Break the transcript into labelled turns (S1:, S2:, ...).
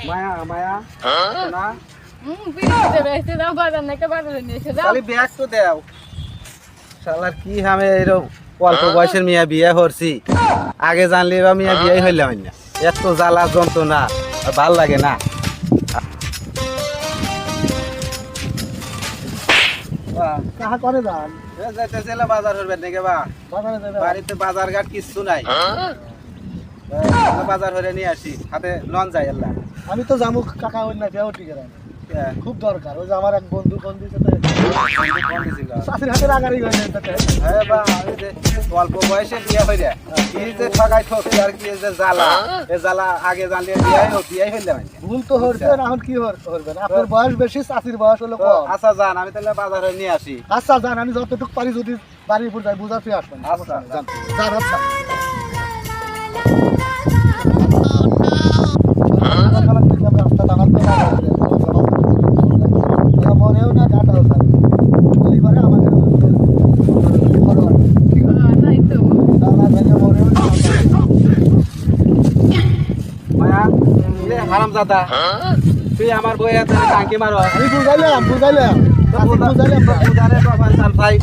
S1: মায়া মায়া না
S2: বিরিতে বেচতে দাও বাজার নাকি বাজারে নিয়ে এসে দাও
S1: খালি ব্যাগ তো দাও শালার কি আমি এরকম অল্প বয়সের মিয়া বিয়ে করছি আগে জানলে বা মিয়া বিয়ে হইলাম না এত জ্বালা যন্ত্রণা আর ভাল লাগে না
S3: কাহা করে যান
S1: যাইতেছিল বাজার করবেন নাকি বা
S3: বাজারে যাবে
S1: বাড়িতে বাজার ঘাট কিচ্ছু নাই বাজার হয়ে নিয়ে আসি হাতে নন যাই আল্লাহ
S3: আমি তো জামু কাকা হই না দেও ঠিক আছে খুব দরকার ওই যে আমার এক বন্ধু কোন দিছে তো শাশুড়ি হাতে রাগারি হয়ে যায় তাতে
S1: হ্যাঁ বা আমি যে অল্প বয়সে বিয়ে হয়ে যায় কি যে ঠকাই ঠকছি আর কি যে জ্বালা এ জ্বালা আগে জানলে বিয়ে হইলাম
S3: ভুল তো হচ্ছে না এখন কি করবে না আপনার বয়স বেশি শাশুড়ির বয়স হলো কম
S1: আচ্ছা যান আমি তাহলে বাজারে নিয়ে আসি
S3: আচ্ছা যান আমি যতটুকু পারি যদি বাড়ির উপর যাই বুঝাতে আসবেন
S1: আচ্ছা,
S3: যান যান আচ্ছা রাস্তা দাঁড়াতে মনেও না কাটাও স্যার পরিবারে আমাদের
S2: তাই তো
S3: মনেও না
S1: মায়া হারাম দাদা তুই আমার বই হাতে টাঙ্কি মারো
S3: আমি বুঝাইলাম বুঝাইলাম
S1: বুঝারে বাবা চাল ভাই